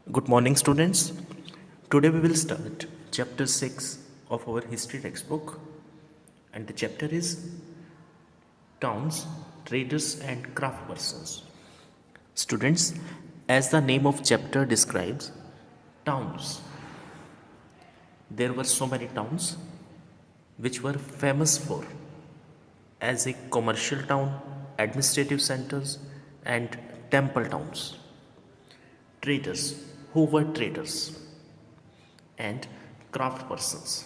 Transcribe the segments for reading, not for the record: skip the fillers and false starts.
Good morning, students. Today we will start chapter 6 of our history textbook, and the chapter is Towns, Traders, and Craft Persons. Students, as the name of chapter describes, towns. There were so many towns which were famous for as a commercial town, administrative centers, and temple towns. Traders, who were traders, and craft persons.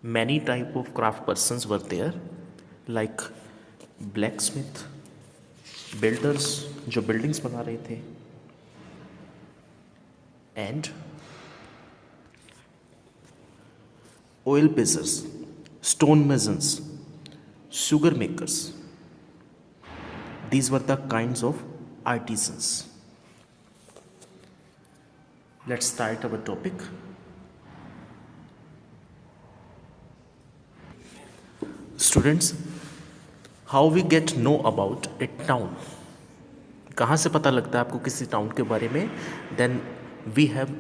Many type of craft persons were there, like blacksmith, builders जो buildings बना रहे थे, and oil pizzers, stone masons, sugar makers. These were the kinds of artisans. Let's start our topic. Students, how we get know about a town? कहाँ से पता लगता है आपको किसी टाउन के बारे में? Then we have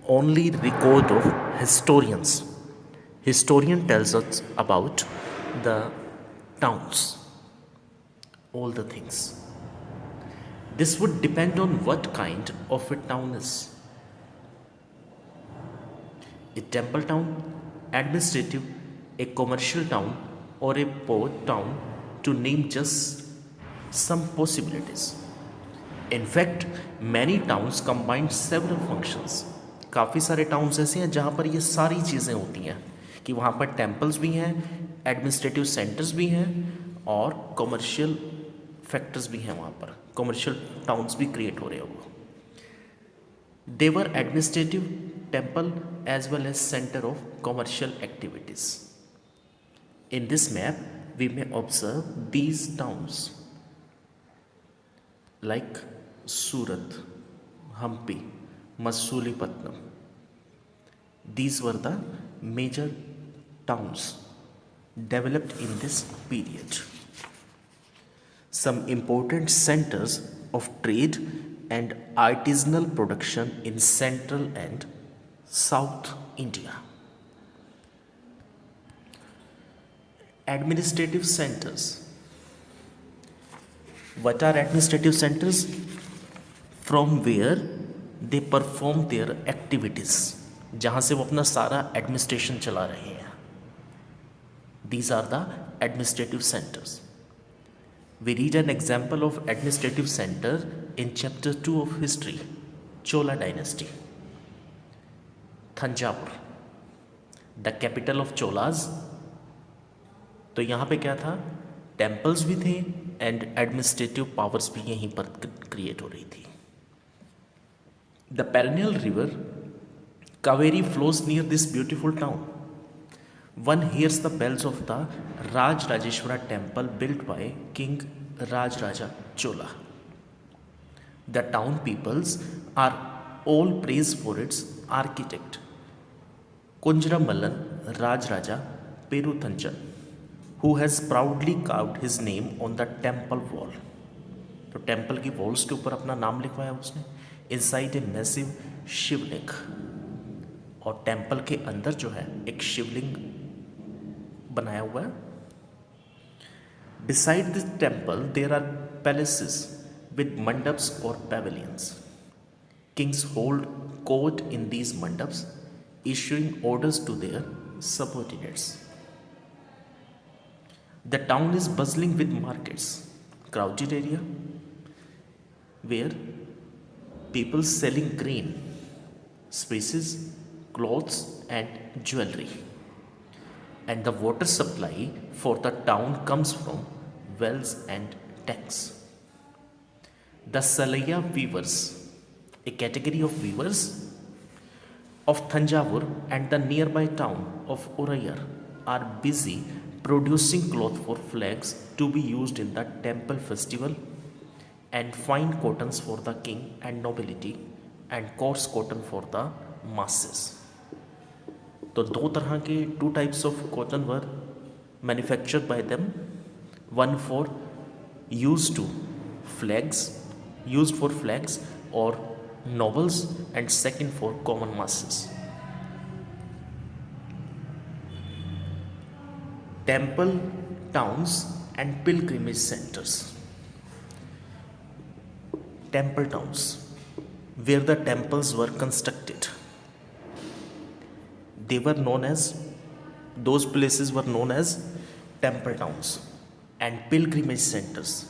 only record of historians. Historian tells us about the towns, all the things. This would depend on what kind of a town is. A temple town, administrative, a commercial town, or a port town, to name just some possibilities. In fact, many towns combine several functions. काफ़ी सारे towns ऐसे हैं जहाँ पर ये सारी चीज़ें होती हैं कि वहाँ पर टेम्पल्स भी हैं, एडमिनिस्ट्रेटिव सेंटर्स भी हैं और कमर्शियल फैक्टर्स भी हैं वहाँ पर, कमर्शियल टाउन्स भी क्रिएट हो रहे हैं वो. They were administrative, temple as well as center of commercial activities. In this map, we may observe these towns like Surat, Hampi, Masulipattnam. These were the major towns developed in this period. Some important centers of trade and artisanal production in central and South India. Administrative centers. What are administrative centers? From where they perform their activities. जहाँ से वो अपना सारा administration चला रहे हैं. These are the administrative centers. We read an example of administrative center in chapter 2 of history, Chola dynasty. Thanjavur, the capital of Cholas. तो यहाँ पे क्या था? टेम्पल्स भी थे एंड एडमिनिस्ट्रेटिव पावर्स भी यहीं पर क्रिएट हो रही थी. The perennial river Kaveri flows near this beautiful town. One hears the bells of the Rajrajeshwara temple built by King Rajaraja Chola. The town peoples are all praised for its architect, Kunjaramallan Rajaraja Peruthanjan, who has proudly carved his name on the temple wall. तो temple की walls के ऊपर अपना नाम लिखवाया उसने. Inside a massive शिवलिंग, और temple के अंदर जो है एक शिवलिंग बनाया हुआ है. Beside this temple there are palaces with mandaps or pavilions. Kings hold court in these mandaps, issuing orders to their subordinates. The town is bustling with markets, crowded area where people selling grain, spices, clothes and jewelry. And the water supply for the town comes from wells and tanks. The Salaya weavers, a category of weavers of Thanjavur and the nearby town of Urayar, are busy producing cloth for flags to be used in the temple festival, and fine cottons for the king and nobility, and coarse cotton for the masses. तो दो तरह के two types of cotton were manufactured by them. One for use to flags, used for flags or novels, and second for common masses. Temple towns and pilgrimage centers. Temple towns, where the temples were constructed, those places were known as temple towns and pilgrimage centers.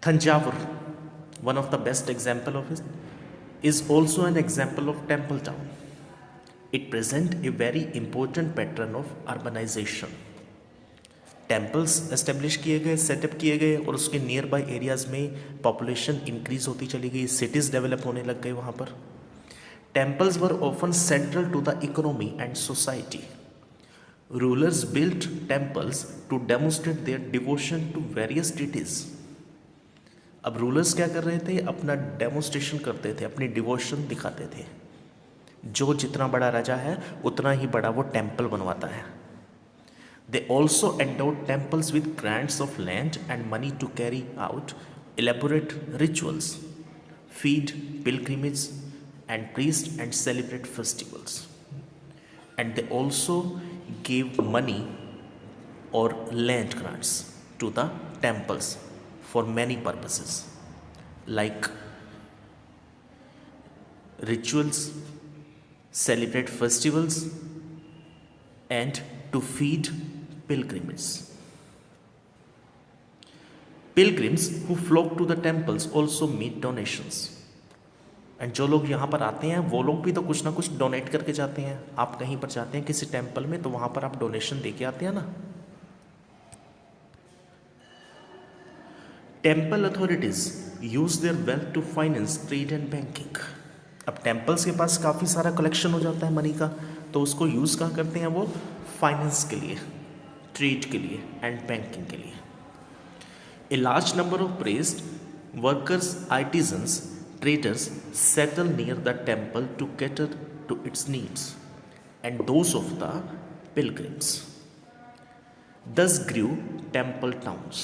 Thanjavur, one of the best example of it, is also an example of temple town. It presents a very important pattern of urbanization. Temples establish किए गए, setup किए गए और उसके near by areas में population increase होती चली गई, सिटीज़ डेवलप होने लग गए वहाँ पर. Temples were often central to the economy and society. Rulers built temples to demonstrate their devotion to various deities. अब रूलर्स क्या कर रहे थे, अपना डेमोन्स्ट्रेशन करते थे, अपनी डिवोशन दिखाते थे. जो जितना बड़ा राजा है उतना ही बड़ा वो टेम्पल बनवाता है. They also endowed temples with grants of land and money to carry out elaborate rituals, feed pilgrimages and priests and celebrate festivals. And they also gave money or land grants to the temples for many purposes like rituals, celebrate festivals, and to feed pilgrims. Pilgrims who flock to the temples also meet donations. And जो लोग यहाँ पर आते हैं वो लोग भी तो कुछ ना कुछ डोनेट करके जाते हैं. आप कहीं पर जाते हैं किसी टेम्पल में तो वहाँ पर आप डोनेशन दे के आते हैं ना. Temple authorities use their wealth to finance trade and banking. अब टेम्पल्स के पास काफ़ी सारा कलेक्शन हो जाता है मनी का, तो उसको यूज़ कहाँ करते हैं वो, फाइनेंस के लिए, ट्रेड के लिए एंड बैंकिंग के लिए. A large number of pressed workers, artisans, traders settle near the temple to cater to its needs and those of the pilgrims. Thus grew temple towns.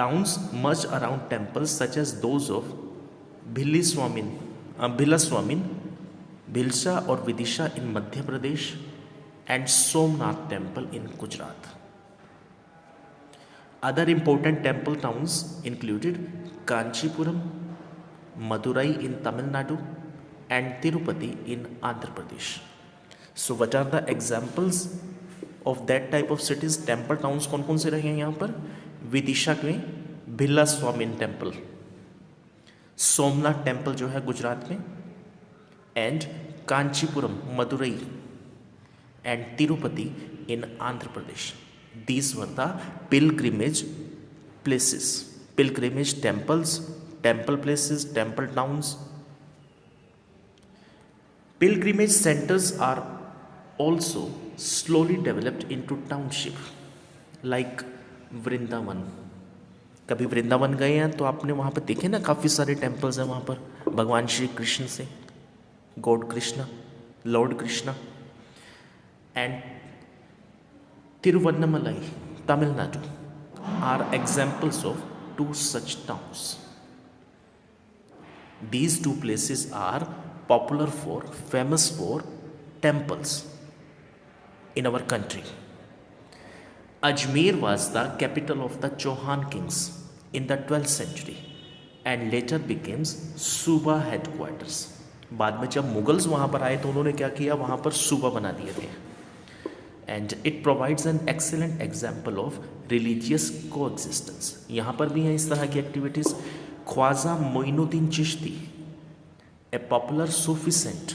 Towns merged around temples such as those of Bhilaswamin, Bhilsa or Vidisha in Madhya Pradesh and Somnath temple in Gujarat. Other important temple towns included Kanchipuram, Madurai in Tamil Nadu, and Tirupati in Andhra Pradesh. So what are the examples of that type of cities? Temple towns कौन कौन से रहे हैं यहाँ पर? विदिशा में भिलास्वामिन temple, Somnath temple जो है गुजरात में, and Kanchipuram, Madurai, and Tirupati in Andhra Pradesh. These were the pilgrimage places, pilgrimage temples, temple places, temple towns. Pilgrimage centers are also slowly developed into township, like Vrindavan. कभी वृंदावन गए हैं तो आपने वहाँ पर देखे ना, काफ़ी सारे टेम्पल्स हैं वहाँ पर भगवान श्री कृष्ण से, God Krishna, Lord Krishna. And Tiruvannamalai, Tamil Nadu, are examples of two such towns. These two places are famous for temples in our country. Ajmer was the capital of the Chauhan kings in the 12th century and later became सूबा headquarters. बाद में जब Mughals वहाँ पर आए तो उन्होंने क्या किया, वहाँ पर सूबा बना दिए थे. And it provides an excellent example of religious coexistence. यहाँ पर भी हैं इस तरह की activities. Khwaja Moinuddin Chishti, a popular Sufi saint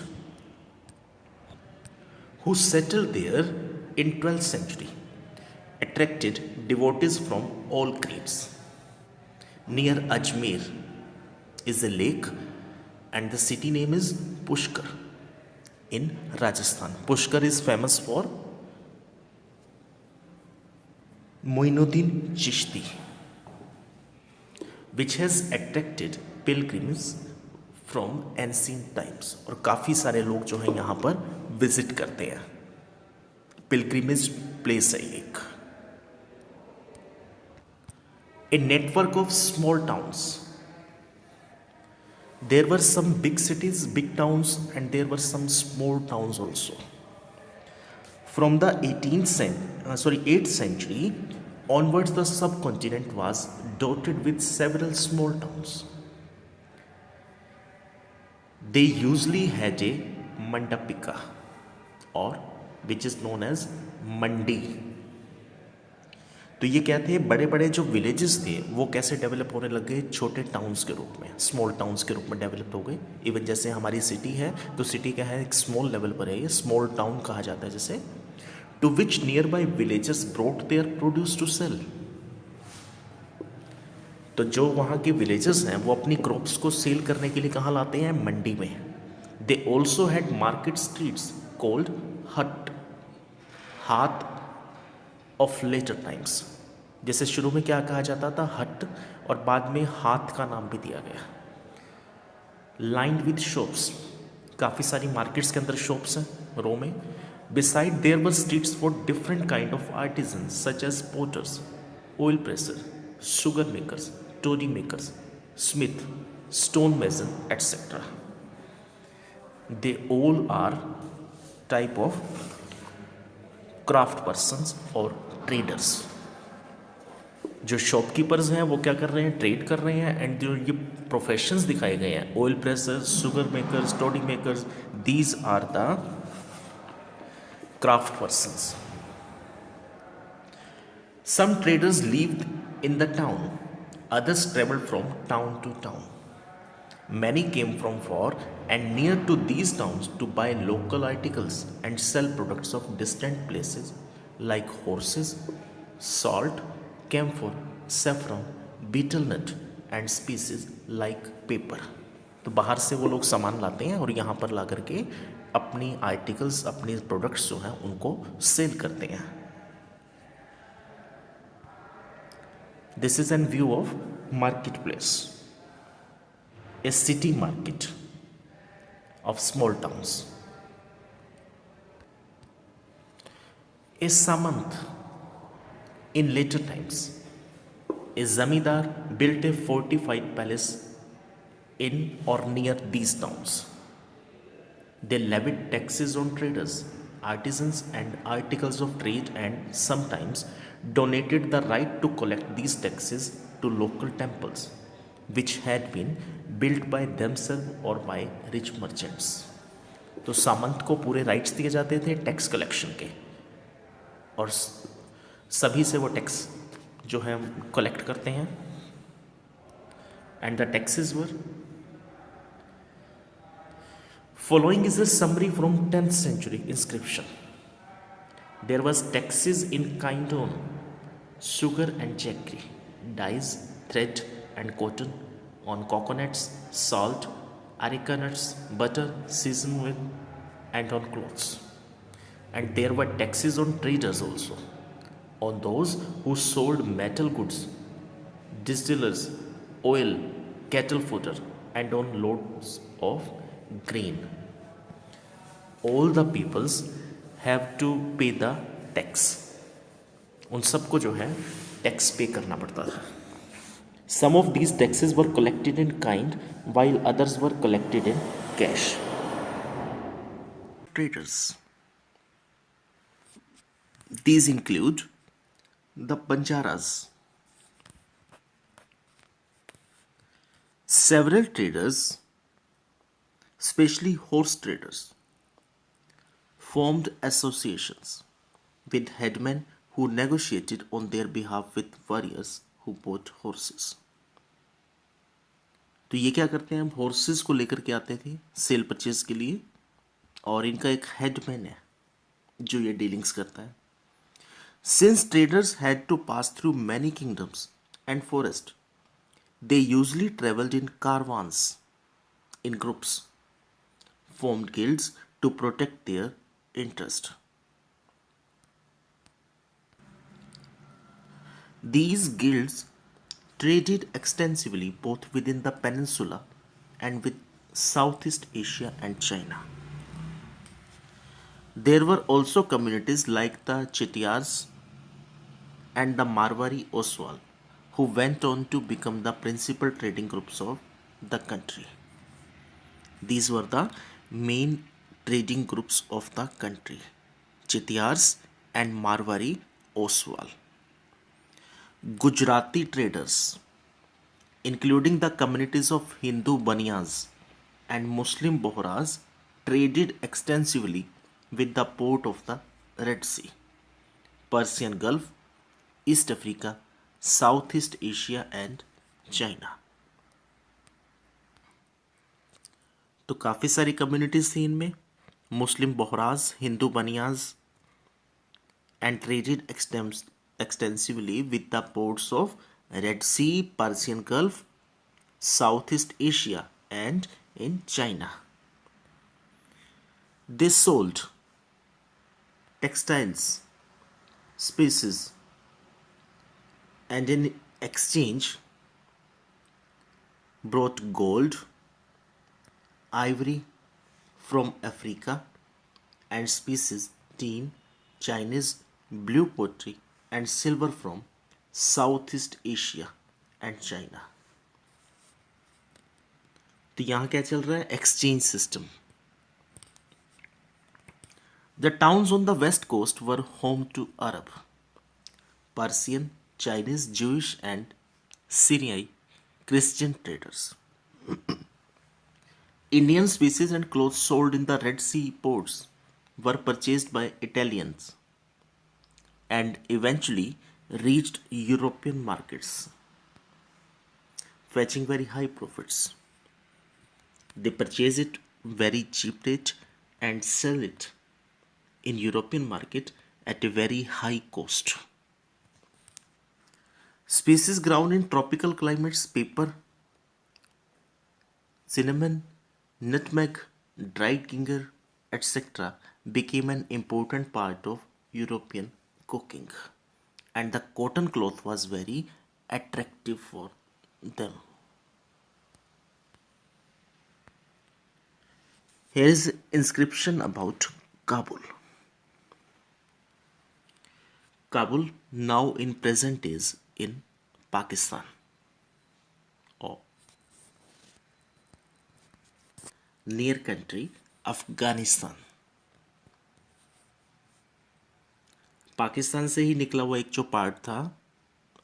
who settled there in 12th century, attracted devotees from all creeds. Near Ajmer is a lake and the city name is Pushkar in Rajasthan. Pushkar is famous for Moinuddin Chishti, which has attracted pilgrims from ancient times. और काफ़ी सारे लोग जो हैं यहाँ पर visit करते हैं. पिलग्रिमेज प्लेस है एक. A network of small towns. There were some big cities, big towns, and there were some small towns also. From the 8th century onwards, the subcontinent was dotted with several small towns. They usually had a mandapika, or which is known as मंडी. तो ये क्या थे, बड़े बड़े जो villages थे वो कैसे डेवलप होने लग गए, छोटे टाउन्स के रूप में, स्मॉल टाउन्स के रूप में डेवलप हो गए. इवन जैसे हमारी सिटी है तो सिटी क्या है, एक स्मॉल लेवल पर है, ये स्मॉल टाउन कहा जाता है. जैसे to which near by villages brought their produce to sell. तो जो वहाँ के विलेजेस हैं वो अपनी क्रॉप्स को सेल करने के लिए कहाँ लाते हैं, मंडी में. They also had market streets called हट, हाथ ऑफ लेटर टाइम्स. जैसे शुरू में क्या कहा जाता था, हट, और बाद में हाथ का नाम भी दिया गया. लाइंड विद शॉप्स, काफ़ी सारी मार्केट्स के अंदर शॉप्स हैं रो में. Beside there were streets for different kind of artisans such as potters, oil presser, sugar makers, toady makers, smith, stone mason, etc. They all are type of craft persons or traders. जो shopkeepers हैं वो क्या कर रहे हैं, trade कर रहे हैं. एंड जो ये प्रोफेशंस दिखाए गए हैं, oil pressers, sugar makers, toddy makers, these are the craft persons. Some traders lived in the town, others traveled from town to town. Many came from far and near to these towns to buy local articles and sell products of distant places like horses, salt, camphor, saffron, betel nut and species like paper. तो बाहर से वो लोग सामान लाते हैं और यहाँ पर ला करके अपनी आर्टिकल्स, अपनी प्रोडक्ट्स जो हैं उनको सेल करते हैं. This is an view of marketplace, a city market of small towns. A samant in later times, a zamindar built a fortified palace in or near these towns. They levied taxes on traders, artisans and articles of trade, and sometimes donated the right to collect these taxes to local temples which had been built by themselves or by rich merchants. तो सामंत को पूरे rights दिए जाते थे tax collection के, और सभी से वो टैक्स जो है कलेक्ट करते हैं. And the taxes were following is a summary from 10th century inscription. There was taxes in kind on sugar and jaggery, dyes, thread and cotton, on coconuts, salt, areca nuts, butter, seasoned oil, and on clothes. And there were taxes on traders also, on those who sold metal goods, distillers, oil, cattle fodder, and on loads of grain. All the peoples have to pay the tax. उन सबको जो है tax पे करना पड़ता था. Some of these taxes were collected in kind while others were collected in cash. Traders. These include the Banjaras. Several traders, especially horse traders, formed associations with headmen who negotiated on their behalf with warriors who bought horses. तो ये क्या करते हैं, horses को लेकर के आते थे सेल परचेज के लिए, और इनका एक हेडमैन है जो ये डीलिंग्स करता है. Since traders had to pass through many kingdoms and forest, they usually travelled in caravans, in groups, formed guilds to protect their interest. These guilds traded extensively both within the peninsula and with Southeast Asia and China. There were also communities like the Chettiars and the Marwari Oswal who went on to become the principal trading groups of the country. These were the main trading groups of the country: Chitiyars and Marwari Oswal. Gujarati traders, including the communities of Hindu Baniyas and Muslim Bohras, traded extensively with the port of the Red Sea, Persian Gulf, East Africa, Southeast Asia and China. तो काफ़ी सारी communities थी इनमें, मुस्लिम बोहराज, Hindu Banias, and traded extensively with the ports of Red Sea, Persian Gulf, Southeast Asia, and in China. They sold textiles, spices, and in exchange brought gold, ivory from Africa, and species, tin, Chinese blue pottery, and silver from Southeast Asia and China. तो यहाँ क्या चल रहा है? Exchange system. The towns on the west coast were home to Arab, Persian, Chinese, Jewish, and Syrian Christian traders. Indian spices and clothes sold in the Red Sea ports were purchased by Italians and eventually reached European markets, fetching very high profits. They purchase it very cheap rate and sell it in European market at a very high cost. Spices grown in tropical climates, pepper, cinnamon, nutmeg, dried ginger, etc., became an important part of European cooking, and the cotton cloth was very attractive for them. Here is inscription about Kabul. Kabul now in present is in Pakistan or near country Afghanistan. Pakistan से ही निकला हुआ एक जो part था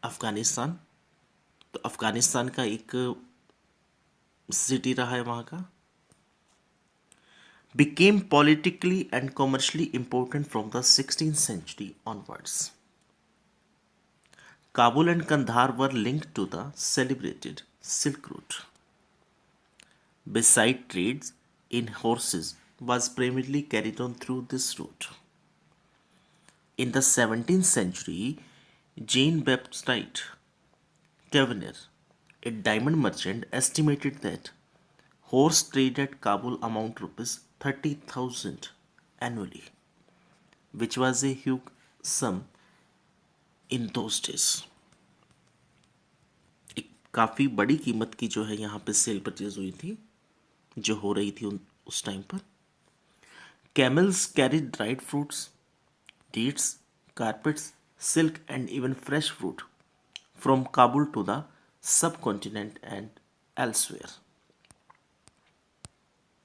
अफगानिस्तान, तो अफगानिस्तान का एक city रहा है वहाँ का. Became politically and commercially important from the 16th century onwards. Kabul and Kandahar were linked to the celebrated Silk Route. Beside trades in horses was primarily carried on through this route. In the 17th century, Jean-Baptiste Tavernier, a diamond merchant, estimated that horse trade at Kabul amount rupees 30,000 annually, which was a huge sum in those days. एक काफ़ी बड़ी कीमत की जो है यहाँ पे cell purchase हुई थी, जो हो रही थी उस टाइम पर. Camels carried dried fruits, dates, carpets, silk and even fresh fruit from Kabul to the subcontinent and elsewhere.